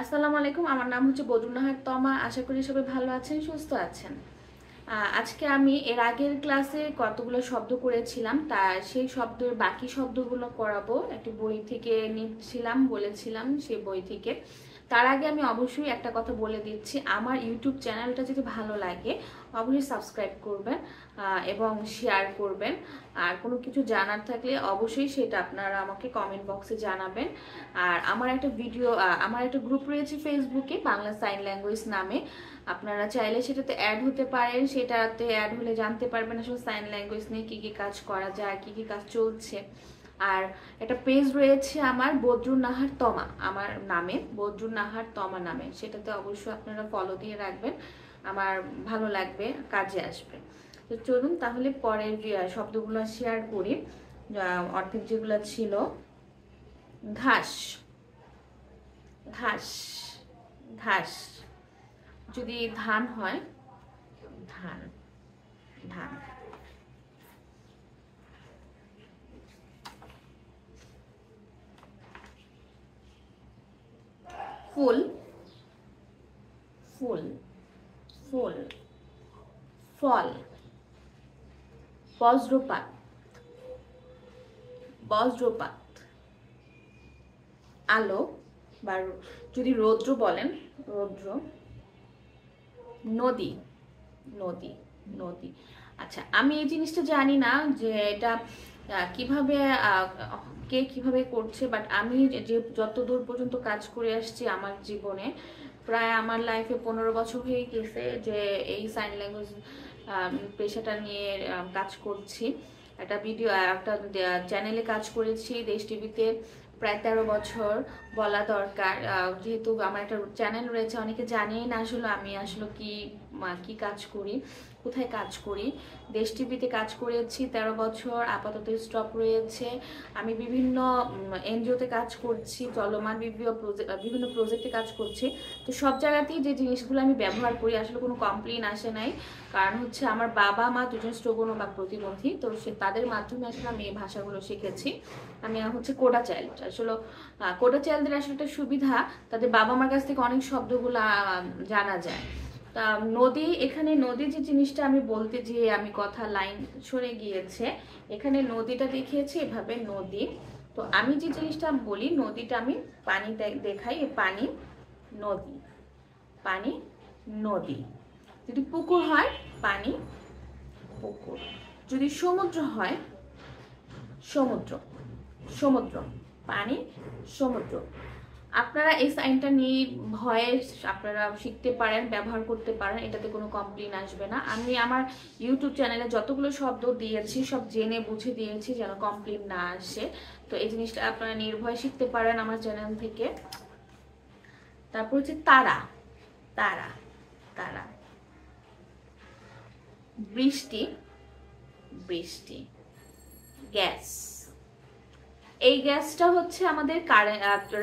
আসসালামু আলাইকুম। আমার নাম হচ্ছে বদরুন্নাহার তমা। আশা করি সবাই ভালো আছেন, সুস্থ আছেন। আজকে আমি এর আগের ক্লাসে কতগুলো শব্দ করেছিলাম, তা সেই শব্দের বাকি শব্দগুলো করাবো। একটি বই থেকে নিচ্ছিলাম, বলেছিলাম সেই বই থেকে। তার আগে আমি অবশ্যই একটা কথা বলে দিচ্ছি, আমার ইউটিউব চ্যানেলটা যদি ভালো লাগে অবশ্যই সাবস্ক্রাইব করবেন এবং শেয়ার করবেন। আর কোনো কিছু জানার থাকলে অবশ্যই সেটা আপনারা আমাকে কমেন্ট বক্সে জানাবেন। আর আমার একটা গ্রুপ রয়েছে ফেসবুকে, বাংলা সাইন ল্যাঙ্গুয়েজ নামে। আপনারা চাইলে সেটাতে অ্যাড হতে পারেন। সেটাতে অ্যাড হলে জানতে পারবেন আসলে সাইন ল্যাঙ্গুয়েজ নিয়ে কী কী কাজ করা যায়, কী কী কাজ চলছে। আর একটা পেজ রয়েছে আমার, বদরুন্নাহার তমা, আমার নামে, বদরুন্নাহার তমা নামে। সেটাতে অবশ্যই আপনারা ফলো দিয়ে রাখবেন, আমার ভালো লাগবে, কাজে আসবে। তো চলুন তাহলে পরের শব্দগুলো শেয়ার করি। অর্ধেক যেগুলো ছিল, ঘাস, ঘাস, ঘাস। যদি ধান হয়, ধান, ধান। ফুল, ফুল, ফুল। ফল, বজ্রপাত, বজ্রপাত। আলো বা যদি রৌদ্র বলেন, রৌদ্র। নদী, নদী, নদী। আচ্ছা, আমি এই জিনিসটা জানি না যে এটা কিভাবে কে কিভাবে করছে, বাট আমি যে যতদূর পর্যন্ত কাজ করে আসছি আমার জীবনে, প্রায় আমার লাইফে 15 বছর হয়ে গেছে যে এই সাইন ল্যাঙ্গুয়েজ পেশাটা নিয়ে কাজ করছি। একটা চ্যানেলে কাজ করেছি, দেশ টিভিতে প্রায় 13 বছর বলা দরকার। যেহেতু আমার একটা চ্যানেল রয়েছে, অনেকে জানেই না আসলে আমি আসলে কি কাজ করি, কোথায় কাজ করি। দেশ টিভিতে কাজ করেছি 13 বছর, আপাতত স্টপ রয়েছে। আমি বিভিন্ন এনজিওতে কাজ করছি, চলমান বিভিন্ন প্রজেক্টে কাজ করছি। তো সব জায়গাতেই যে জিনিসগুলো আমি ব্যবহার করি আসলে কোনো কমপ্লেন আসে নাই। কারণ হচ্ছে আমার বাবা মা দুজন স্ট্রোগনো বা প্রতিবন্ধী, তো তাদের মাধ্যমে আসলে আমি এই ভাষাগুলো শিখেছি। আমি হচ্ছে কোডা চাইল্ড। আসলে কোডা চাইল্ডদের আসলে একটা সুবিধা, তাদের বাবা মার কাছ থেকে অনেক শব্দগুলো জানা যায়। তা নদী, এখানে নদী যে জিনিসটা আমি বলতে যেয়ে আমি কথা লাইন সরে গিয়েছে। এখানে নদীটা দেখিয়েছে এভাবে, নদী। তো আমি যে জিনিসটা বলি, নদীটা আমি পানি দেখাই, পানি, নদী, পানি, নদী। যদি পুকুর হয়, পানি, পুকুর। যদি সমুদ্র হয়, সমুদ্র, সমুদ্র, পানি, সমুদ্র। আপনারা এই সাইনটা নিয়ে ভয়েস আপনারা শিখতে পারেন, ব্যবহার করতে পারেন, এটাতে কোনো কমপ্লেন আসবে না। আমি আমার ইউটিউব চ্যানেলে যতগুলো শব্দ দিয়েছি সব জেনে বুঝে দিয়েছি যেন কমপ্লেন না আসে। তো এই জিনিসটা আপনারা নির্ভয়ে শিখতে পারেন আমার চ্যানেল থেকে। তারপর হচ্ছে তারা, তারা, তারা। বৃষ্টি, বৃষ্টি। গ্যাস, এই গ্যাসটা হচ্ছে আমাদের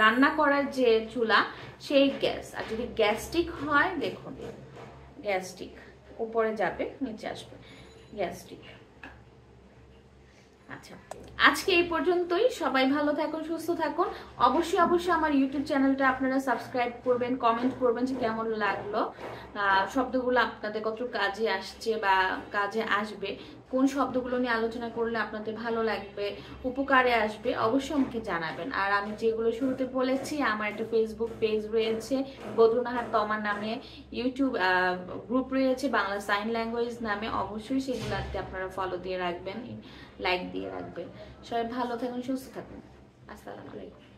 রান্না করার যে চুলা, সেই গ্যাস। আর যদি গ্যাস্ট্রিক হয়, দেখুন গ্যাস্ট্রিক উপরে যাবে, নিচে আসবে, গ্যাস্ট্রিক। আচ্ছা, আজকে এই পর্যন্তই। সবাই ভালো থাকুন, সুস্থ থাকুন। অবশ্যই অবশ্যই আমার ইউটিউব চ্যানেলটা আপনারা সাবস্ক্রাইব করবেন, কমেন্ট করবেন যে কেমন লাগলো, শব্দগুলো আপনাদের কত কাজে আসছে বা কাজে আসবে, কোন শব্দগুলো নিয়ে আলোচনা করলে আপনাদের ভালো লাগবে, উপকারে আসবে, অবশ্যই আমাকে জানাবেন। আর আমি যেগুলো শুরুতে বলেছি, আমার একটা ফেসবুক পেজ রয়েছে বদরুন্নাহার তমা নামে, ইউটিউব গ্রুপ রয়েছে বাংলা সাইন ল্যাঙ্গুয়েজ নামে, অবশ্যই সেগুলোতে আপনারা ফলো দিয়ে রাখবেন, লাইক দিয়ে রাখবেন। সবাই ভালো থাকুন, সুস্থ থাকুন। আসসালামু আলাইকুম।